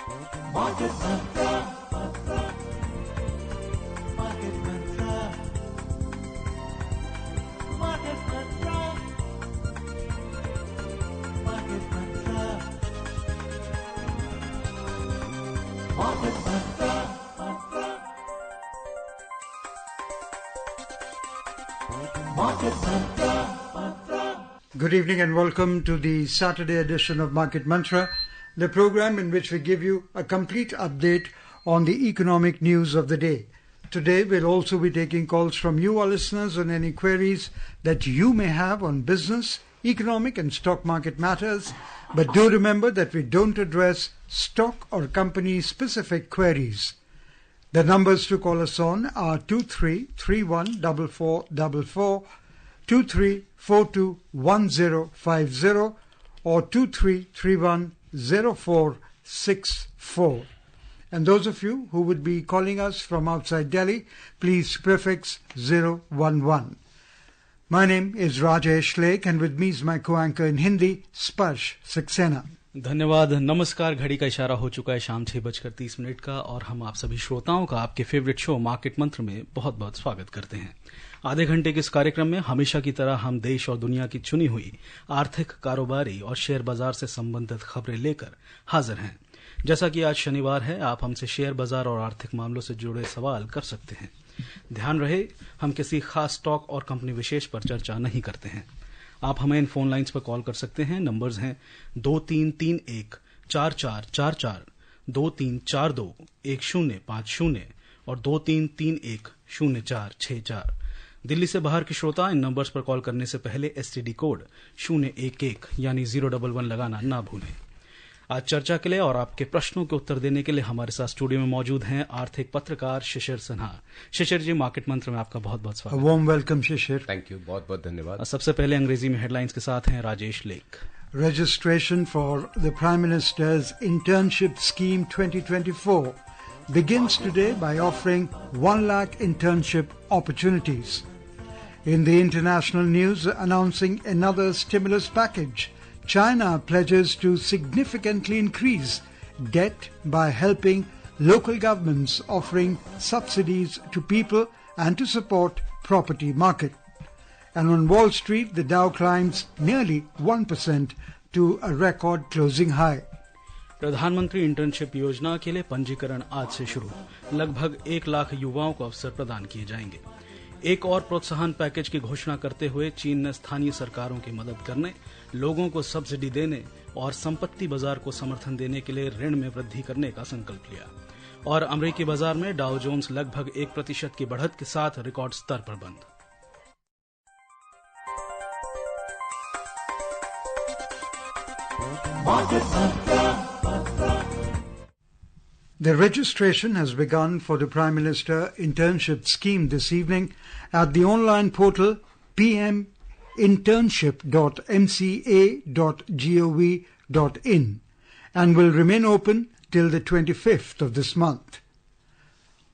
Market Mantra, Market Mantra, Market Mantra, Market Mantra, Market Mantra, Market Mantra. Good evening and welcome to the Saturday edition of Market Mantra, the program in which we give you a complete update on the economic news of the day. Today we'll also be taking calls from you, our listeners, on any queries that you may have on business, economic and stock market matters. But do remember that we don't address stock or company specific queries. The numbers to call us on are 23314444, 23421050 or 23310464. And those of you who would be calling us from outside Delhi, please prefix 011. My name is Rajesh Lake and with me is my co-anchor in Hindi, Sparsh Saxena. धन्यवाद। नमस्कार। घड़ी का इशारा हो चुका है शाम 6:30 का और हम आप सभी श्रोताओं का आपके फेवरेट शो मार्केट मंत्र में बहुत बहुत स्वागत करते हैं। आधे घंटे के इस कार्यक्रम में हमेशा की तरह हम देश और दुनिया की चुनी हुई आर्थिक, कारोबारी और शेयर बाजार से संबंधित खबरें लेकर हाजिर हैं। जैसा कि आज शनिवार है, आप हमसे शेयर बाजार और आर्थिक मामलों से जुड़े सवाल कर सकते हैं। ध्यान रहे, हम किसी खास स्टॉक और कंपनी विशेष पर चर्चा नहीं करते हैं। आप हमें इन फोन लाइन्स पर कॉल कर सकते हैं। नंबर्स हैं 23314444, 23421050 और 23310464। दिल्ली से बाहर के श्रोता इन नंबर्स पर कॉल करने से पहले एसटीडी कोड 011 यानी 011 लगाना ना भूलें। आज चर्चा के लिए और आपके प्रश्नों के उत्तर देने के लिए हमारे साथ स्टूडियो में मौजूद हैं आर्थिक पत्रकार शिशिर सिन्हा। शिशिर जी, मार्केट मंत्र में आपका बहुत बहुत स्वागत। Warm welcome Shishir. Thank you, बहुत बहुत धन्यवाद। सबसे पहले अंग्रेजी में हेडलाइंस के साथ हैं Rajesh lake. Registration for the Prime Minister's Internship Scheme 2024 begins today by offering 1 lakh internship opportunities. In the international news, announcing another stimulus package, China pledges to significantly increase debt by helping local governments, offering subsidies to people and to support property market. And on Wall Street, the Dow climbs nearly 1% to a record closing high. प्रधानमंत्री internship योजना के लिए पंजीकरण आज से शुरू। लगभग 1 लाख युवाओं को अवसर प्रदान किए जाएंगे। एक और प्रोत्साहन पैकेज की घोषणा करते हुए चीन ने स्थानीय सरकारों की मदद करने, लोगों को सब्सिडी देने और संपत्ति बाजार को समर्थन देने के लिए ऋण में वृद्धि करने का संकल्प लिया। और अमेरिकी बाजार में डाउ जोन्स लगभग 1% की बढ़त के साथ रिकॉर्ड स्तर पर बंद। The registration has begun for the Prime Minister Internship Scheme this evening at the online portal pminternship.mca.gov.in and will remain open till the 25th of this month.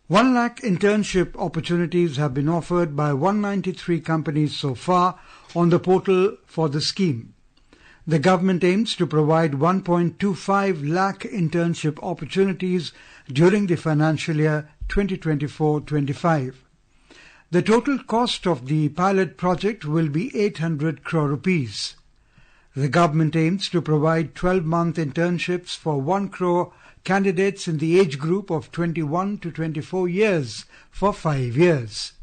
1 lakh internship opportunities have been offered by 193 companies so far on the portal for the scheme. The government aims to provide 1.25 lakh internship opportunities during the financial year 2024-25. The total cost of the pilot project will be 800 crore rupees. The government aims to provide 12-month internships for 1 crore candidates in the age group of 21 to 24 years for 5 years.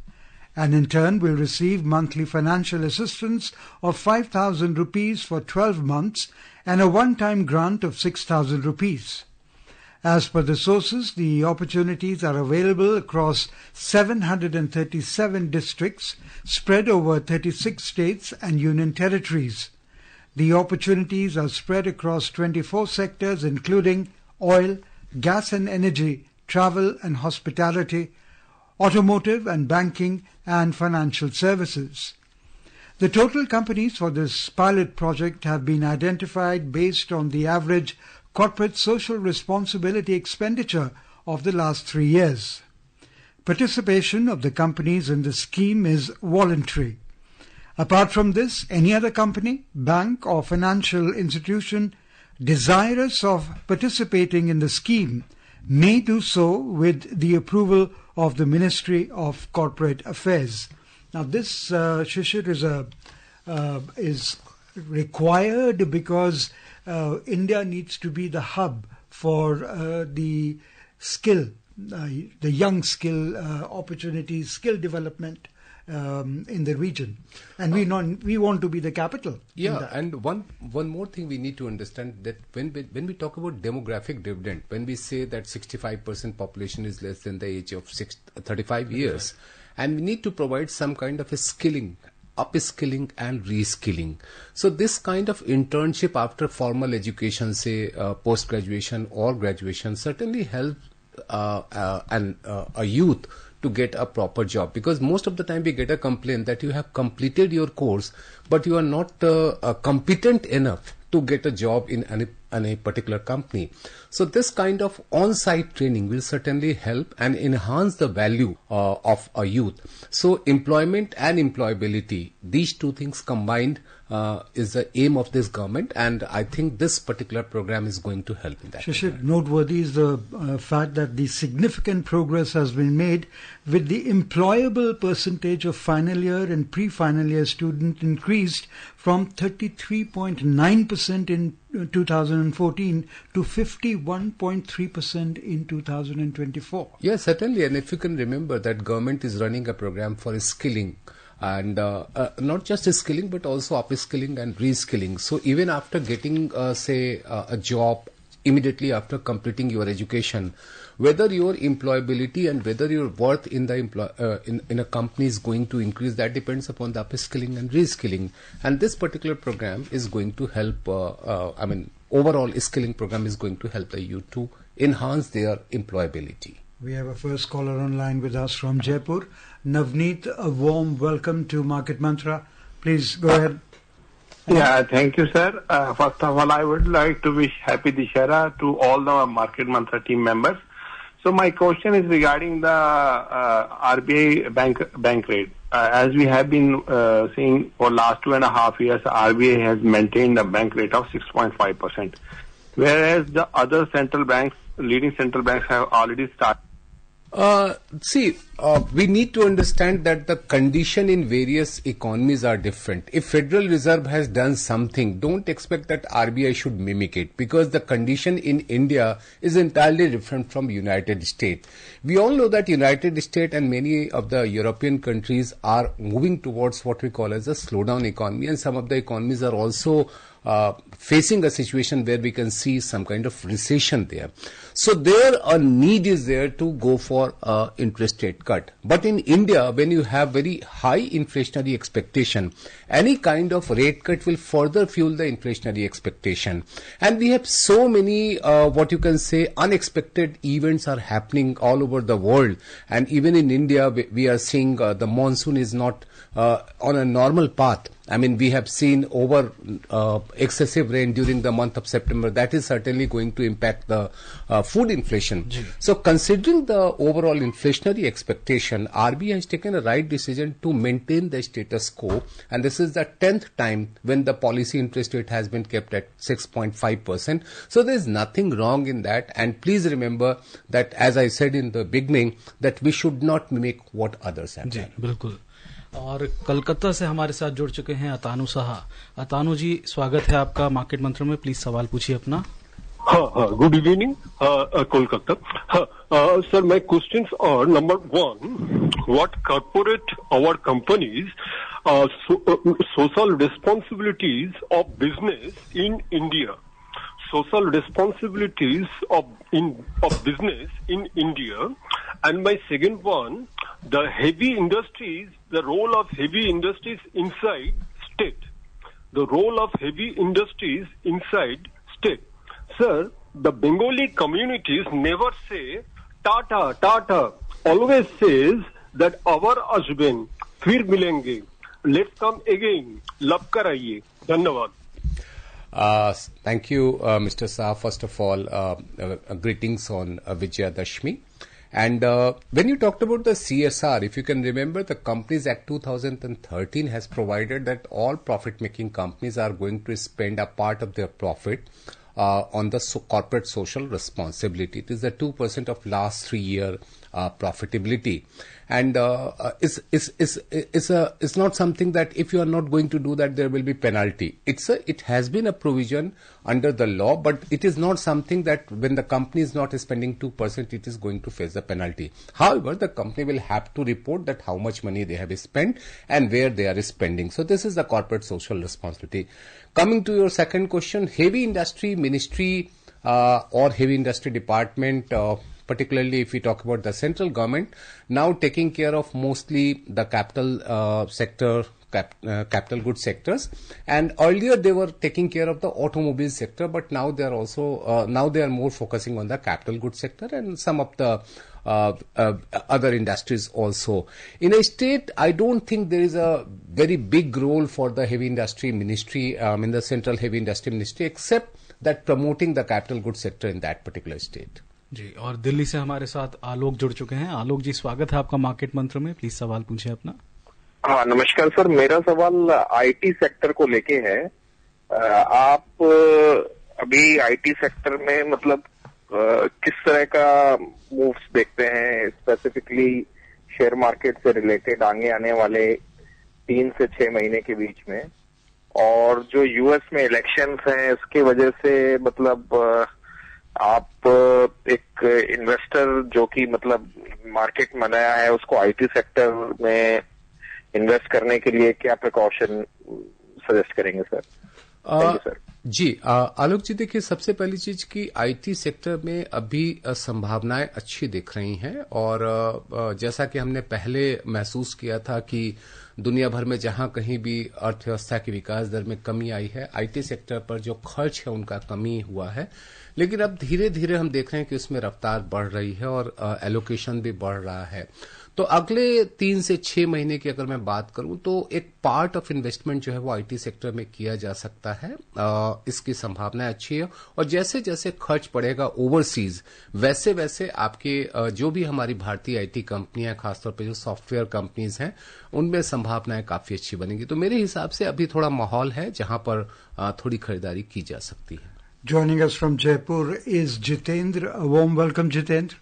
And in turn will receive monthly financial assistance of 5,000 rupees for 12 months and a one-time grant of 6,000 rupees. As per the sources, the opportunities are available across 737 districts spread over 36 states and union territories. The opportunities are spread across 24 sectors including oil, gas and energy, travel and hospitality, automotive and banking and financial services. The total companies for this pilot project have been identified based on the average corporate social responsibility expenditure of the last 3 years. Participation of the companies in the scheme is voluntary. Apart from this, any other company, bank or financial institution desirous of participating in the scheme may do so with the approval of the Ministry of Corporate Affairs. Now this, Shishir, is required because India needs to be the hub for the skill, the young skill opportunities, skill development in the region, and we want to be the capital. Yeah, and one more thing we need to understand, that when we talk about demographic dividend, when we say that 65% population is less than the age of 35 years, and we need to provide some kind of a skilling, upskilling and reskilling. So this kind of internship after formal education, say post-graduation or graduation, certainly helps a youth to get a proper job, because most of the time we get a complaint that you have completed your course but you are not competent enough to get a job in any particular company. So this kind of on-site training will certainly help and enhance the value of a youth. So employment and employability, these two things combined is the aim of this government, and I think this particular program is going to help in that. Shishir, noteworthy is the fact that the significant progress has been made with the employable percentage of final year and pre-final year student increased from 33.9% in 2014 to 51.3% in 2024. Yes, certainly, and if you can remember that government is running a program for skilling, and not just skilling but also upskilling and reskilling. So even after getting say a job immediately after completing your education, whether your employability and whether your worth in the in a company is going to increase, that depends upon the upskilling and reskilling. And this particular program is going to help, overall skilling program is going to help the youth to enhance their employability. We have a first caller online with us from Jaipur. Navneet, a warm welcome to Market Mantra. Please go ahead. Yeah, thank you, sir. First of all, I would like to wish Happy Dishara to all the Market Mantra team members. So my question is regarding the RBI bank rate. As we have been seeing for last 2.5 years, RBI has maintained a bank rate of 6.5%, whereas the other central banks, leading central banks, have already started. We need to understand that the condition in various economies are different. If Federal Reserve has done something, don't expect that RBI should mimic it, because the condition in India is entirely different from United States. We all know that United States and many of the European countries are moving towards what we call as a slowdown economy, and some of the economies are also facing a situation where we can see some kind of recession there. So there a need is there to go for interest rate cut. But in India, when you have very high inflationary expectation, any kind of rate cut will further fuel the inflationary expectation. And we have so many, what you can say, unexpected events are happening all over the world. And even in India, we are seeing the monsoon is not on a normal path. I mean, we have seen over excessive rain during the month of September. That is certainly going to impact the food inflation. So considering the overall inflationary expectation, RBI has taken a right decision to maintain the status quo. And this is the 10th time when the policy interest rate has been kept at 6.5%. So there is nothing wrong in that. And please remember that, as I said in the beginning, that we should not mimic what others have done. बिल्कुल. और कलकत्ता से हमारे साथ जुड़ चुके हैं अतानु साहा. अतानु जी, स्वागत है आपका मार्केट मंत्र में. प्लीज सवाल पूछिए अपना. Good evening, Kolkata. Sir, my questions are, number one, what corporate our companies social responsibilities of business in India? Social responsibilities of business in India. And my second one, the heavy industries, the role of heavy industries inside state. The role of heavy industries inside state. Sir, the Bengali communities never say Tata, Tata. Always says that our husband, फिर मिलेंगे. Let's come again. Love कराइए. धन्यवाद. Thank you, Mr. Shah. First of all, greetings on Vijayadashmi. And when you talked about the CSR, if you can remember, the Companies Act 2013 has provided that all profit-making companies are going to spend a part of their profit on the corporate social responsibility. It is the 2% of last 3 year profitability, and it's not something that if you are not going to do that there will be penalty. It has been a provision under the law, but it is not something that when the company is not spending 2%, it is going to face a penalty. However, the company will have to report that how much money they have spent and where they are spending. So this is the corporate social responsibility. Coming to your second question, heavy industry ministry or heavy industry department, particularly if we talk about the central government, now taking care of mostly the capital sector, capital goods sectors, and earlier they were taking care of the automobile sector, but now they are also now they are more focusing on the capital goods sector and some of the other industries also. In a state, I don't think there is a very big role for the heavy industry ministry, in the central heavy industry ministry, except that promoting the capital goods sector in that particular state. जी, और दिल्ली से हमारे साथ आलोक जुड़ चुके हैं। आलोक जी, स्वागत है आपका मार्केट मंत्र में। प्लीज सवाल पूछें अपना। हाँ, नमस्कार सर। मेरा सवाल आईटी सेक्टर को लेके है। आप अभी आईटी सेक्टर में मतलब किस तरह का मूव्स देखते हैं, स्पेसिफिकली शेयर मार्केट से रिलेटेड आगे आने वाले 3 से 6 महीने के बीच में, और जो यूएस में इलेक्शंस हैं इसके वजह से मतलब आप एक इन्वेस्टर जो कि मतलब मार्केट में नया है उसको आईटी सेक्टर में इन्वेस्ट करने के लिए क्या प्रिकॉशन सजेस्ट करेंगे सर? Thank you sir. जी, आलोक जी, देखिए, सबसे पहली चीज कि आईटी सेक्टर में अभी संभावनाएं अच्छी दिख रही हैं, और जैसा कि हमने पहले महसूस किया था कि दुनिया भर में जहां कहीं भी अर्थव्यवस्था की विकास दर में कमी आई है, आईटी सेक्टर पर जो खर्च है उनका कमी हुआ है, लेकिन अब धीरे धीरे हम देख रहे हैं कि उसमें रफ्तार बढ़ रही है और एलोकेशन भी बढ़ रहा है। तो अगले 3 से 6 महीने की अगर मैं बात करूं तो एक पार्ट ऑफ इन्वेस्टमेंट जो है वो आईटी सेक्टर में किया जा सकता है। इसकी संभावना अच्छी है, और जैसे जैसे खर्च बढ़ेगा ओवरसीज, वैसे वैसे आपके जो भी हमारी भारतीय आईटी कंपनियां, खासतौर पे जो सॉफ्टवेयर कंपनीज हैं, उनमें संभावनाएं काफी अच्छी बनेंगी। तो मेरे हिसाब से अभी थोड़ा माहौल है जहां पर थोड़ी खरीदारी की जा सकती है। Joining us from Jaipur is Jitendra. A warm welcome, Jitendra.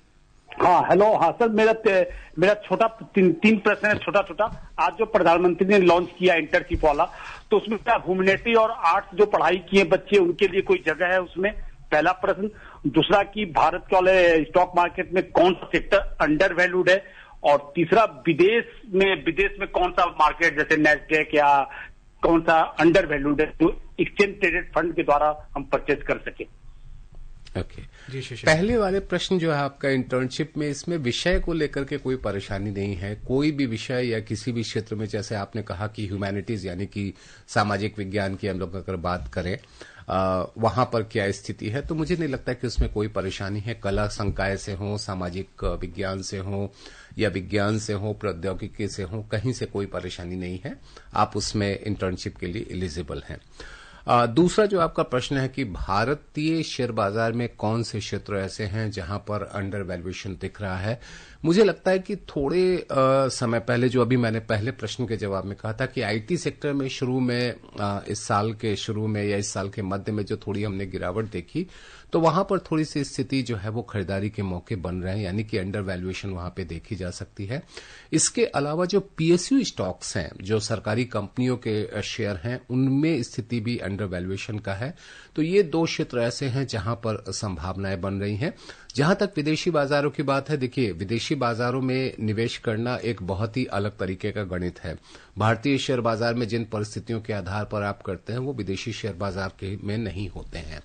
हाँ, हेलो। हाँ सर, मेरा छोटा 3 प्रश्न है, छोटा छोटा। आज जो प्रधानमंत्री ने लॉन्च किया इंटर्नशिप वाला, तो उसमें क्या ह्यूमैनिटी और आर्ट्स जो पढ़ाई किए बच्चे उनके लिए कोई जगह है उसमें? पहला प्रश्न। दूसरा कि भारत के वाले स्टॉक मार्केट में कौन सा सेक्टर अंडर वैल्यूड है? और तीसरा, विदेश में कौन सा मार्केट जैसे नेस्डेक या कौन सा अंडर वैल्यूड है जो एक्सचेंज ट्रेडेड फंड के द्वारा हम परचेज कर सके? ओके, पहले वाले प्रश्न जो है आपका इंटर्नशिप में, इसमें विषय को लेकर के कोई परेशानी नहीं है। कोई भी विषय या किसी भी क्षेत्र में, जैसे आपने कहा कि ह्यूमैनिटीज यानी कि सामाजिक विज्ञान की हम लोग अगर बात करें, वहां पर क्या स्थिति है, तो मुझे नहीं लगता कि उसमें कोई परेशानी है। कला संकाय से हो, सामाजिक विज्ञान से हो या विज्ञान से हो, प्रौद्योगिकी से हो, कहीं से कोई परेशानी नहीं है। आप उसमें इंटर्नशिप के लिए एलिजिबल हैं। दूसरा जो आपका प्रश्न है कि भारतीय शेयर बाजार में कौन से क्षेत्र ऐसे हैं जहां पर अंडर वैल्यूएशन दिख रहा है, मुझे लगता है कि थोड़े समय पहले, जो अभी मैंने पहले प्रश्न के जवाब में कहा था कि आईटी सेक्टर में शुरू में इस साल के शुरू में या इस साल के मध्य में जो थोड़ी हमने गिरावट देखी, तो वहां पर थोड़ी सी स्थिति जो है वो खरीदारी के मौके बन रहे हैं, यानी कि अंडर वैल्यूएशन वहां पे देखी जा सकती है। इसके अलावा जो पीएसयू स्टॉक्स हैं, जो सरकारी कंपनियों के शेयर हैं, उनमें स्थिति भी अंडर वैल्यूएशन का है। तो ये 2 क्षेत्र ऐसे हैं जहां पर संभावनाएं बन रही हैं। जहां तक विदेशी बाजारों की बात है, देखिए, विदेशी बाजारों में निवेश करना एक बहुत ही अलग तरीके का गणित है। भारतीय शेयर बाजार में जिन परिस्थितियों के आधार पर आप करते हैं वो विदेशी शेयर बाजार के में नहीं होते हैं।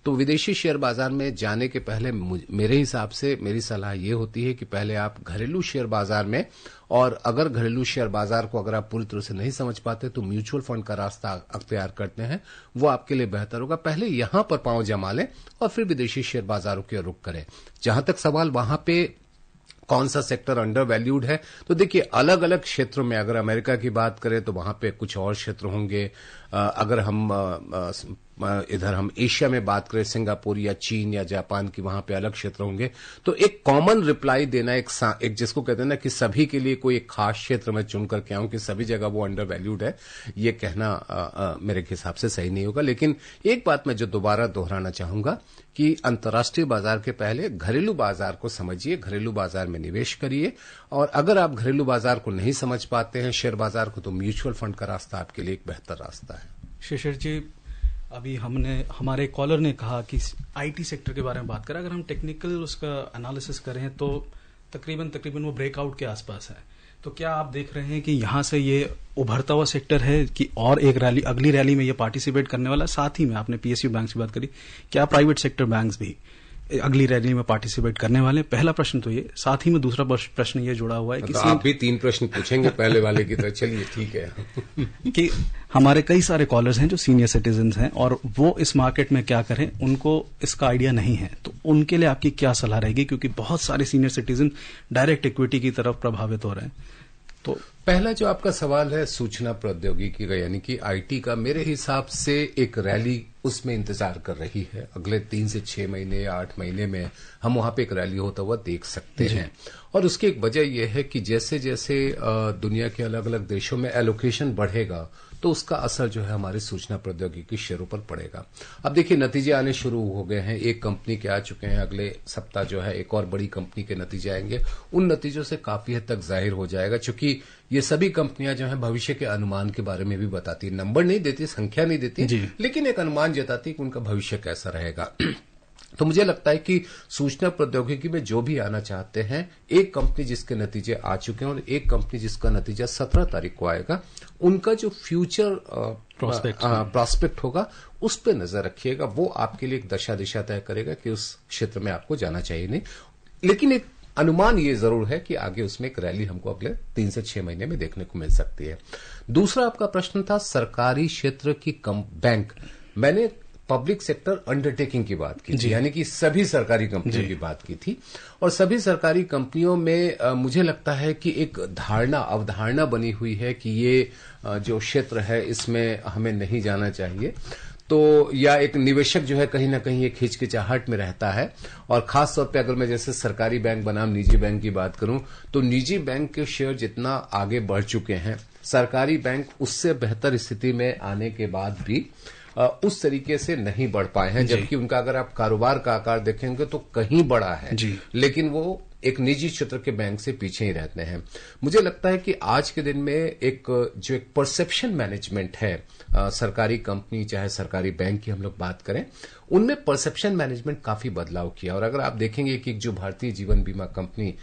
तो विदेशी शेयर बाजार में जाने के पहले मेरे हिसाब से मेरी सलाह ये होती है कि पहले आप घरेलू शेयर बाजार में, और अगर घरेलू शेयर बाजार को अगर आप पूरी तरह से नहीं समझ पाते तो म्यूचुअल फंड का रास्ता अख्तियार करते हैं, वो आपके लिए बेहतर होगा। पहले यहां पर पांव जमा लें और फिर विदेशी शेयर बाजारों के रुख करें। जहां तक सवाल वहां पे कौन सा सेक्टर अंडर वैल्यूड है, तो देखिए, अलग अलग क्षेत्रों में अगर अमेरिका की बात करें तो वहां पे कुछ और क्षेत्र होंगे। अगर हम इधर हम एशिया में बात करें, सिंगापुर या चीन या जापान की, वहां पे अलग क्षेत्र होंगे। तो एक कॉमन रिप्लाई देना, एक जिसको कहते हैं ना कि सभी के लिए कोई एक खास क्षेत्र में चुन करके आऊं कि सभी जगह वो अंडर वैल्यूड है, ये कहना मेरे हिसाब से सही नहीं होगा। लेकिन एक बात मैं जो दोबारा दोहराना चाहूंगा कि अंतर्राष्ट्रीय बाजार के पहले घरेलू बाजार को समझिए, घरेलू बाजार में निवेश करिए, और अगर आप घरेलू बाजार को नहीं समझ पाते हैं, शेयर बाजार को, तो म्यूचुअल फंड का रास्ता आपके लिए एक बेहतर रास्ता है। शेषर जी, अभी हमारे कॉलर ने कहा कि आईटी सेक्टर के बारे में बात करें, अगर हम टेक्निकल उसका एनालिसिस करें तो तकरीबन वो ब्रेकआउट के आसपास है। तो क्या आप देख रहे हैं कि यहाँ से ये उभरता हुआ सेक्टर है कि और एक रैली, अगली रैली में ये पार्टिसिपेट करने वाला? साथ ही में आपने पीएसयू बैंक की बात करी, क्या प्राइवेट सेक्टर बैंक्स भी अगली रैली में पार्टिसिपेट करने वाले? पहला प्रश्न तो ये, साथ ही में दूसरा प्रश्न ये जुड़ा हुआ है कि आप भी 3 प्रश्न पूछेंगे पहले वाले की तरह। चलिए ठीक है। कि हमारे कई सारे कॉलर्स हैं जो सीनियर सिटीजन्स हैं और वो इस मार्केट में क्या करें, उनको इसका आइडिया नहीं है, तो उनके लिए आपकी क्या सलाह रहेगी? क्योंकि बहुत सारे सीनियर सिटीजन डायरेक्ट इक्विटी की तरफ प्रभावित हो रहे हैं। तो पहला जो आपका सवाल है सूचना प्रौद्योगिकी का, यानी कि आईटी का, मेरे हिसाब से एक रैली उसमें इंतजार कर रही है। अगले 3 से 6 महीने या 8 महीने में हम वहां पे एक रैली होता हुआ देख सकते हैं। और उसकी एक वजह यह है कि जैसे जैसे दुनिया के अलग अलग देशों में एलोकेशन बढ़ेगा तो उसका असर जो है हमारे सूचना प्रौद्योगिकी शेयरों पर पड़ेगा। अब देखिए नतीजे आने शुरू हो गए हैं, एक कंपनी के आ चुके हैं, अगले सप्ताह जो है एक और बड़ी कंपनी के नतीजे आएंगे। उन नतीजों से काफी हद तक जाहिर हो जाएगा, चूंकि ये सभी कंपनियां जो है भविष्य के अनुमान के बारे में भी बताती, नंबर नहीं देती, संख्या नहीं देती, लेकिन एक अनुमान जताती कि उनका भविष्य कैसा रहेगा। तो मुझे लगता है कि सूचना प्रौद्योगिकी में जो भी आना चाहते हैं, एक कंपनी जिसके नतीजे आ चुके हैं और एक कंपनी जिसका नतीजा 17 तारीख को आएगा, उनका जो फ्यूचर प्रॉस्पेक्ट होगा उस पर नजर रखिएगा। वो आपके लिए एक दशा दिशा तय करेगा कि उस क्षेत्र में आपको जाना चाहिए नहीं। लेकिन एक अनुमान ये जरूर है कि आगे उसमें एक रैली हमको अगले 3 से 6 महीने में देखने को मिल सकती है। दूसरा आपका प्रश्न था सरकारी क्षेत्र की बैंक। मैंने पब्लिक सेक्टर अंडरटेकिंग की बात की थी, यानी कि सभी सरकारी कंपनियों की बात की थी। और सभी सरकारी कंपनियों में मुझे लगता है कि एक अवधारणा बनी हुई है कि ये जो क्षेत्र है इसमें हमें नहीं जाना चाहिए। तो या एक निवेशक जो है कहीं ना कहीं एक हिचकिचाहट में रहता है। और खास तौर पे अगर मैं जैसे सरकारी बैंक बनाम निजी बैंक की बात करूं, तो निजी बैंक के शेयर जितना आगे बढ़ चुके हैं, सरकारी बैंक उससे बेहतर स्थिति में आने के बाद भी उस तरीके से नहीं बढ़ पाए हैं। जबकि उनका अगर आप कारोबार का आकार देखेंगे तो कहीं बड़ा है, लेकिन वो एक निजी क्षेत्र के बैंक से पीछे ही रहते हैं। मुझे लगता है कि आज के दिन में एक परसेप्शन मैनेजमेंट है, सरकारी कंपनी चाहे सरकारी बैंक की हम लोग बात करें, उनमें परसेप्शन मैनेजमेंट काफी बदलाव किया। और अगर आप देखेंगे कि जो भारतीय जीवन बीमा कंपनी,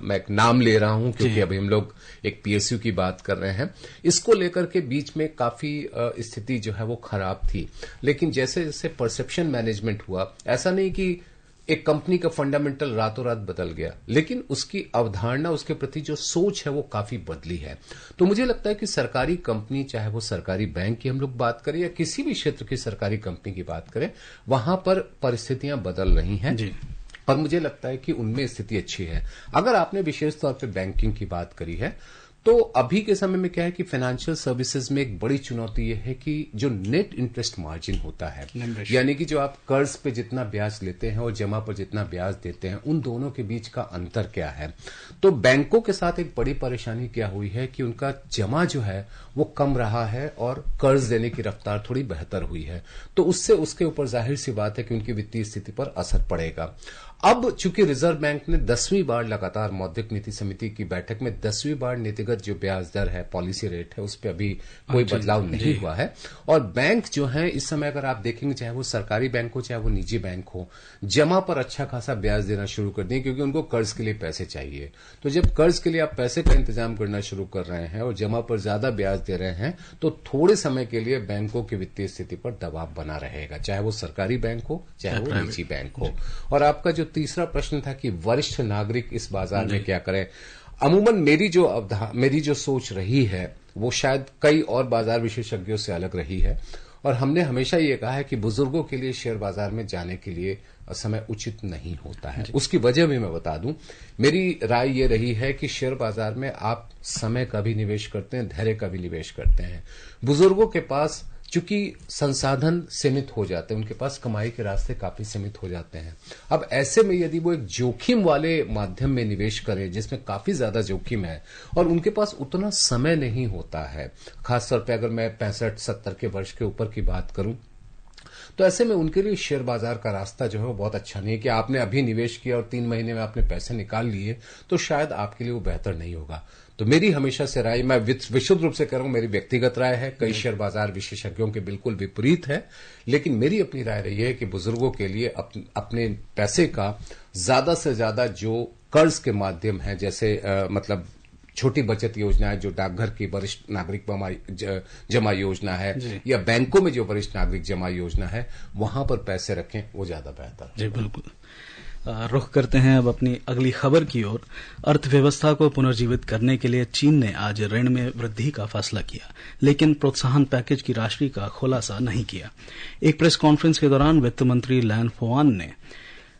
मैं एक नाम ले रहा हूं क्योंकि अभी हम लोग एक पीएसयू की बात कर रहे हैं, इसको लेकर के बीच में काफी स्थिति जो है वो खराब थी। लेकिन जैसे जैसे परसेप्शन मैनेजमेंट हुआ, ऐसा नहीं कि एक कंपनी का फंडामेंटल रातों रात बदल गया, लेकिन उसकी अवधारणा, उसके प्रति जो सोच है वो काफी बदली है। तो मुझे लगता है कि सरकारी कंपनी, चाहे वो सरकारी बैंक की हम लोग बात करें या किसी भी क्षेत्र की सरकारी कंपनी की बात करें, वहां पर परिस्थितियां बदल रही हैं और मुझे लगता है कि उनमें स्थिति अच्छी है। अगर आपने विशेष तौर पर बैंकिंग की बात करी है, तो अभी के समय में क्या है कि फाइनेंशियल सर्विसेज में एक बड़ी चुनौती यह है कि जो नेट इंटरेस्ट मार्जिन होता है, यानी कि जो आप कर्ज पे जितना ब्याज लेते हैं और जमा पर जितना ब्याज देते हैं, उन दोनों के बीच का अंतर क्या है। तो बैंकों के साथ एक बड़ी परेशानी क्या हुई है कि उनका जमा जो है वो कम रहा है और कर्ज देने की रफ्तार थोड़ी बेहतर हुई है। तो उससे उसके ऊपर जाहिर सी बात है कि उनकी वित्तीय स्थिति पर असर पड़ेगा। अब चूंकि रिजर्व बैंक ने 10वीं बार लगातार मौद्रिक नीति समिति की बैठक में 10वीं बार नीतिगत जो ब्याज दर है, पॉलिसी रेट है, उस पर अभी कोई बदलाव नहीं हुआ है। और बैंक जो है इस समय अगर आप देखेंगे, चाहे वो सरकारी बैंक हो चाहे वो निजी बैंक हो, जमा पर अच्छा खासा ब्याज देना शुरू कर दिए, क्योंकि उनको कर्ज के लिए पैसे चाहिए। तो जब कर्ज के लिए आप पैसे का इंतजाम करना शुरू कर रहे हैं और जमा पर ज्यादा ब्याज दे रहे हैं, तो थोड़े समय के लिए बैंकों की वित्तीय स्थिति पर दबाव बना रहेगा, चाहे वो सरकारी बैंक हो चाहे वो निजी बैंक हो। और आपका जो तीसरा प्रश्न था कि वरिष्ठ नागरिक इस बाजार में क्या करें, अमूमन मेरी जो सोच रही है वो शायद कई और बाजार विशेषज्ञों से अलग रही है। और हमने हमेशा ये कहा है कि बुजुर्गों के लिए शेयर बाजार में जाने के लिए समय उचित नहीं होता है। उसकी वजह भी मैं बता दूं, मेरी राय ये रही है कि शेयर बाजार में आप समय का भी निवेश करते हैं, धैर्य का भी निवेश करते हैं। बुजुर्गों के पास चूंकि संसाधन सीमित हो जाते हैं, उनके पास कमाई के रास्ते काफी सीमित हो जाते हैं। अब ऐसे में यदि वो एक जोखिम वाले माध्यम में निवेश करें जिसमें काफी ज्यादा जोखिम है और उनके पास उतना समय नहीं होता है, खासतौर पर अगर मैं 65-70 के वर्ष के ऊपर की बात करूं, तो ऐसे में उनके लिए शेयर बाजार का रास्ता जो है वो बहुत अच्छा नहीं है कि आपने अभी निवेश किया और 3 महीने में आपने पैसे निकाल लिए, तो शायद आपके लिए वो बेहतर नहीं होगा। तो मेरी हमेशा से राय, मैं विशुद्ध रूप से कह रहा हूं, मेरी व्यक्तिगत राय है, कई शेयर बाजार विशेषज्ञों के बिल्कुल विपरीत है, लेकिन मेरी अपनी राय रही है कि बुजुर्गों के लिए अपने पैसे का ज्यादा से ज्यादा जो कर्ज के माध्यम है, जैसे मतलब छोटी बचत योजना है, जो डाकघर की वरिष्ठ नागरिक जमा योजना है, या बैंकों में जो वरिष्ठ नागरिक जमा योजना है, वहां पर पैसे रखें, वो ज्यादा बेहतर। जी बिल्कुल। रुख करते हैं अब अपनी अगली खबर की ओर। अर्थव्यवस्था को पुनर्जीवित करने के लिए चीन ने आज ऋण में वृद्धि का फैसला किया, लेकिन प्रोत्साहन पैकेज की राशि का खुलासा नहीं किया। एक प्रेस कॉन्फ्रेंस के दौरान वित्त मंत्री लैन फोआन ने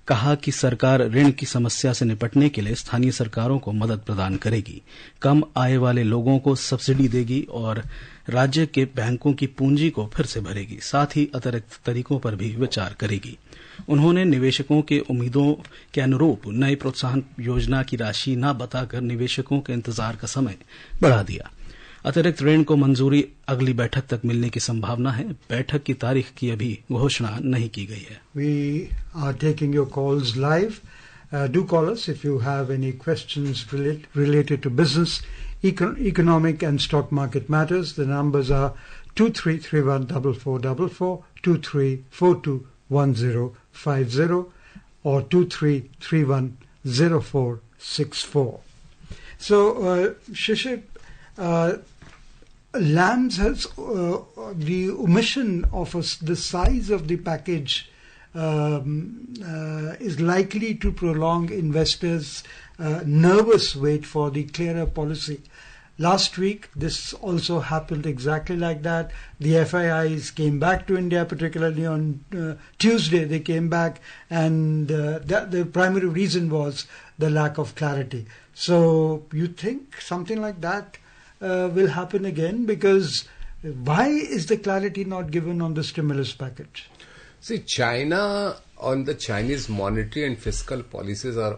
कहा कि सरकार ऋण की समस्या से निपटने के लिए स्थानीय सरकारों को मदद प्रदान करेगी, कम आय वाले लोगों को सब्सिडी देगी और राज्य के बैंकों की पूंजी को फिर से भरेगी, साथ ही अतिरिक्त तरीकों पर भी विचार करेगी। उन्होंने निवेशकों के उम्मीदों के अनुरूप नई प्रोत्साहन योजना की राशि न बताकर निवेशकों के इंतजार का समय बढ़ा दिया। अतिरिक्त ऋण को मंजूरी अगली बैठक तक मिलने की संभावना है। बैठक की तारीख की अभी घोषणा नहीं की गई है। We are taking your calls live. Do call us if you have any questions related to business, economic and stock market matters. The numbers are 23314444, 23421050 or 23310464. So, Shishir, Lambs has the omission of the size of the package is likely to prolong investors' nervous wait for the clearer policy. Last week, this also happened exactly like that. The FIIs came back to India, particularly on Tuesday. They came back, and the primary reason was the lack of clarity. So, you think something like that will happen again? Because why is the clarity not given on the stimulus package? See, China on the Chinese monetary and fiscal policies are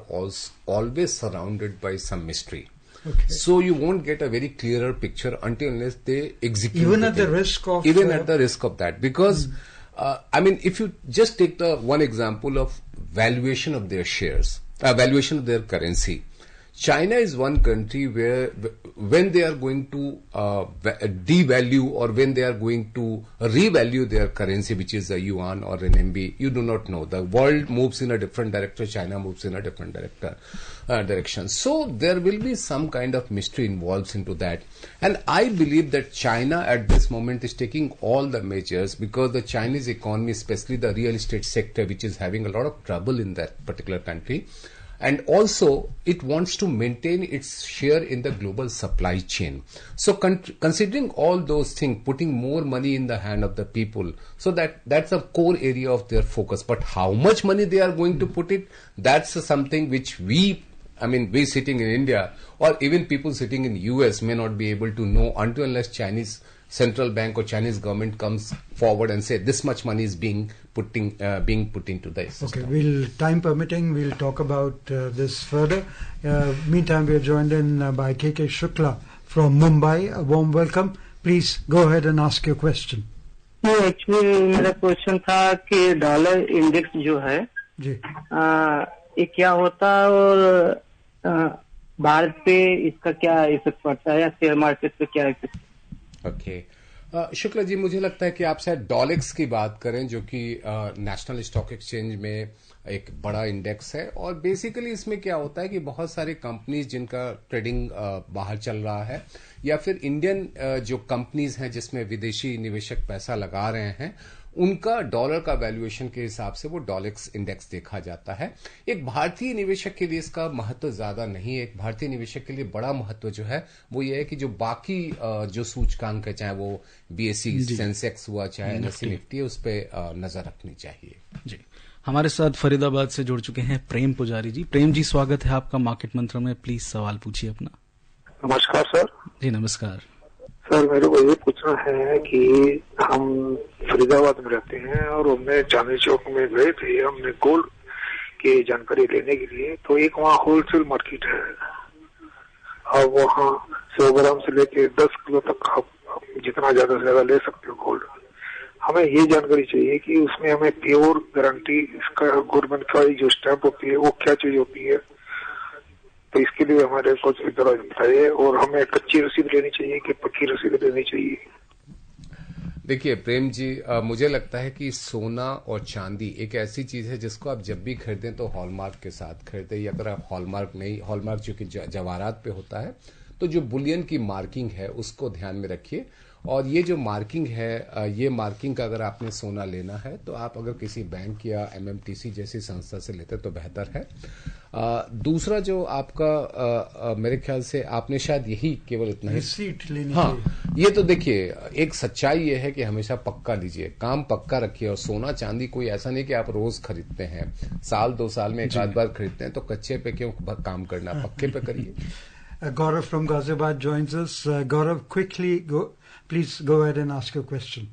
always surrounded by some mystery. Okay. So you won't get a very clearer picture unless they execute. Even at the risk of... Even at the risk of that. Because, I mean, if you just take the one example of valuation of their shares, valuation of their currency, China is one country where when they are going to devalue or when they are going to revalue their currency, which is a yuan or renminbi, you do not know. The world moves in a different direction, China moves in a different direction. So there will be some kind of mystery involved into that. And I believe that China at this moment is taking all the measures because the Chinese economy, especially the real estate sector, which is having a lot of trouble in that particular country, and also it wants to maintain its share in the global supply chain. So considering all those things, putting more money in the hand of the people, so that's a core area of their focus. But how much money they are going to put it, that's something which we sitting in India or even people sitting in US may not be able to know until unless Chinese central bank or Chinese government comes forward and say this much money is being put into the system. Okay, time permitting, we'll talk about this further. Meantime, we are joined in by KK Shukla from Mumbai. A warm welcome. Please go ahead and ask your question. Actually मेरा question था कि dollar index जो है जी ये क्या होता है और भारत पे इसका क्या इफेक्ट पड़ता है या शेयर मार्केट पे क्या इफेक्ट? ओके शुक्ला जी, मुझे लगता है कि आप शायद डॉलेक्स की बात करें जो कि नेशनल स्टॉक एक्सचेंज में एक बड़ा इंडेक्स है। और बेसिकली इसमें क्या होता है कि बहुत सारी कंपनीज जिनका ट्रेडिंग बाहर चल रहा है या फिर इंडियन जो कंपनीज हैं जिसमें विदेशी निवेशक पैसा लगा रहे हैं, उनका डॉलर का वैल्यूएशन के हिसाब से वो डॉलेक्स इंडेक्स देखा जाता है। एक भारतीय निवेशक के लिए इसका महत्व ज्यादा नहीं है। एक भारतीय निवेशक के लिए बड़ा महत्व जो है वो ये है कि जो बाकी जो सूचकांक है, चाहे वो बीएसई सेंसेक्स हुआ, चाहे एनएसई निफ्टी है, उस पर नजर रखनी चाहिए। जी, हमारे साथ फरीदाबाद से जुड़ चुके हैं प्रेम पुजारी जी। प्रेम जी, स्वागत है आपका मार्केट मंत्र में। प्लीज सवाल पूछिए अपना। नमस्कार सर। जी नमस्कार सर मेरे को ये पूछना है कि हम फरीदाबाद में रहते हैं और हमने चांदनी चौक में गए थे, हमने गोल्ड की जानकारी लेने के लिए। तो एक वहाँ होलसेल मार्केट है, अब वहाँ 100 ग्राम से लेके 10 किलो तक आप जितना ज्यादा से ज्यादा ले सकते हो गोल्ड। हमें ये जानकारी चाहिए कि उसमें हमें प्योर गारंटी, इसका गवर्नमेंट का जो स्टैंप होती है वो क्या चीज होती है, तो इसके लिए हमारे को जरा बताइए। और हमें कच्ची रसीद लेनी चाहिए कि पक्की रसीद लेनी चाहिए? देखिए प्रेम जी, मुझे लगता है कि सोना और चांदी एक ऐसी चीज है जिसको आप जब भी खरीदें तो हॉलमार्क के साथ खरीदें, या अगर आप हॉलमार्क नहीं, हॉलमार्क जो कि जवाहरात पे होता है, तो जो बुलियन की मार्किंग है उसको ध्यान में रखिए। और ये जो मार्किंग है, ये मार्किंग का अगर आपने सोना लेना है तो आप अगर किसी बैंक या एमएमटीसी जैसी संस्था से लेते तो बेहतर है। दूसरा जो आपका मेरे ख्याल से आपने शायद यही केवल इतना ही रिसीट लेनी हाँ चाहिए। ये तो देखिए एक सच्चाई ये है कि हमेशा पक्का लीजिए, काम पक्का रखिए। और सोना चांदी कोई ऐसा नहीं कि आप रोज खरीदते हैं, साल 2 साल में एक आध बार खरीदते हैं, तो कच्चे पे क्यों काम करना, पक्के पे करिए। Gaurav from Ghaziabad joins us. Gaurav, quickly please go ahead and ask your question.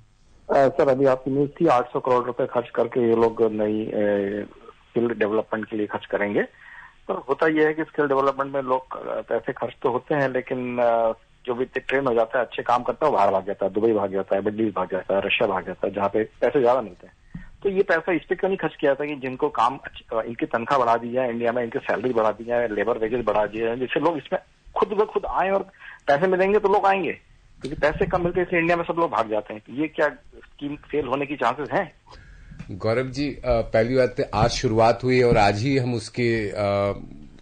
Sir अभी आपकी न्यूज थी 800 करोड़ रुपए खर्च करके ये लोग नई स्किल डेवलपमेंट के लिए खर्च करेंगे। तो होता यह है कि स्किल डेवलपमेंट में लोग पैसे खर्च तो होते हैं, लेकिन जो भी ट्रेन हो जाता है, अच्छे काम करता है, वो बाहर भाग जाता है, दुबई भाग जाता है, दिल्ली भाग जाता है, रशिया भाग जाता है, जहाँ पे पैसे ज्यादा मिलते हैं। तो ये पैसा इस पे क्यों नहीं खर्च किया था कि जिनको काम इनकी तनख्वाह बढ़ा दी जाए, इंडिया में इनकी सैलरी बढ़ा दी जाए, लेबर वेजेस बढ़ा दिए जाए, जिससे लोग इसमें खुद ब खुद आए और पैसे मिलेंगे तो लोग आएंगे, क्योंकि पैसे कम मिलते हैं इसलिए इंडिया में सब लोग भाग जाते हैं। तो ये क्या स्कीम फेल होने की चांसेस हैं? गौरव जी, पहली बात आज शुरुआत हुई और आज ही हम उसके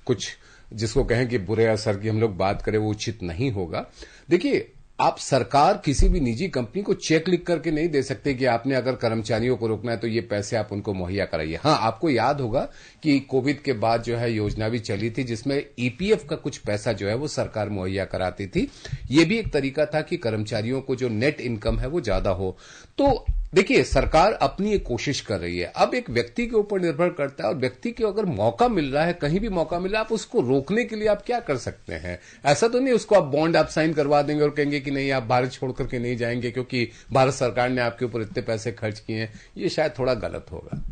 कुछ जिसको कहें कि बुरे असर की हम लोग बात करें वो उचित नहीं होगा। देखिए, आप सरकार किसी भी निजी कंपनी को चेक लिख करके नहीं दे सकते कि आपने अगर कर्मचारियों को रोकना है तो ये पैसे आप उनको मुहैया कराइए। हाँ, आपको याद होगा कि कोविड के बाद जो है योजना भी चली थी जिसमें ईपीएफ का कुछ पैसा जो है वो सरकार मुहैया कराती थी। ये भी एक तरीका था कि कर्मचारियों को जो नेट इनकम है वो ज्यादा हो। तो देखिए, सरकार अपनी एक कोशिश कर रही है। अब एक व्यक्ति के ऊपर निर्भर करता है, और व्यक्ति को अगर मौका मिल रहा है, कहीं भी मौका मिल रहा है, आप उसको रोकने के लिए आप क्या कर सकते हैं? ऐसा तो नहीं उसको आप बॉन्ड आप साइन करवा देंगे और कहेंगे कि नहीं आप भारत छोड़ करके नहीं जाएंगे क्योंकि भारत सरकार ने आपके ऊपर इतने पैसे खर्च किए हैं। ये शायद थोड़ा गलत होगा।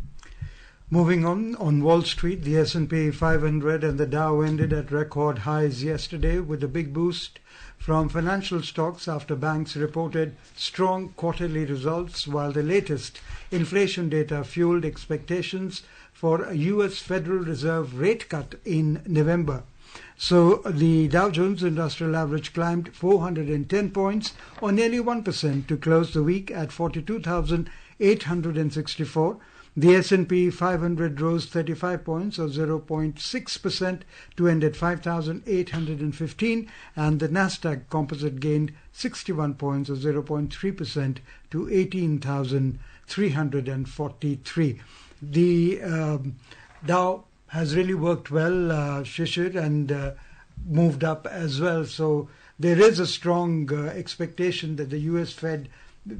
Moving on Wall Street, the S&P 500 and the Dow ended at record highs yesterday with a big boost from financial stocks after banks reported strong quarterly results, while the latest inflation data fueled expectations for a US Federal Reserve rate cut in November. So the Dow Jones Industrial Average climbed 410 points or nearly 1% to close the week at 42,864. The S&P 500 rose 35 points or 0.6% to end at 5,815, and the Nasdaq Composite gained 61 points or 0.3% to 18,343. The Dow has really worked well, Shishir, and moved up as well. So there is a strong expectation that the US Fed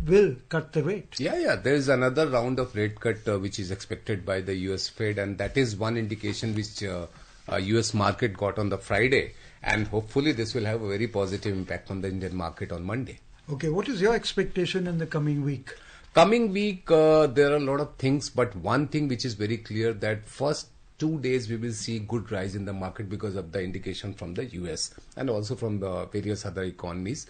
will cut the rate. Yeah. There is another round of rate cut which is expected by the US Fed, and that is one indication which US market got on the Friday, and hopefully this will have a very positive impact on the Indian market on Monday. Okay, what is your expectation in the coming week? Coming week, there are a lot of things, but one thing which is very clear that first 2 days we will see good rise in the market because of the indication from the US and also from the various other economies.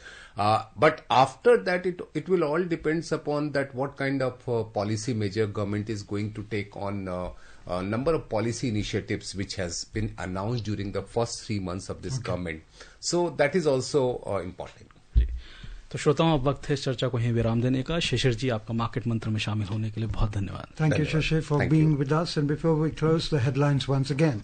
But after that, it will all depends upon that what kind of policy measure government is going to take on a number of policy initiatives which has been announced during the first 3 months of this government. So that is also important. तो श्रोताओं, अब वक्त है इस चर्चा को यहीं विराम देने का। शिशिर जी, आपका मार्केट मंत्र में शामिल होने के लिए बहुत धन्यवाद। Thank you, Shishir, for being with us. And before we close, the headlines once again.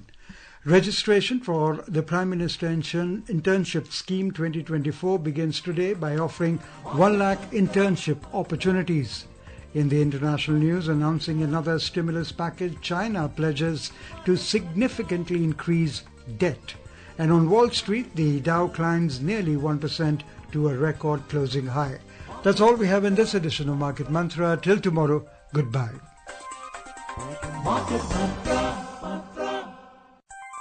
Registration for the Prime Minister Internship Scheme 2024 begins today by offering 1 lakh internship opportunities. In the international news, announcing another stimulus package, China pledges to significantly increase debt. And on Wall Street, the Dow climbs nearly 1% to a record closing high. That's all we have in this edition of Market Mantra. Till tomorrow, goodbye. Market Mantra.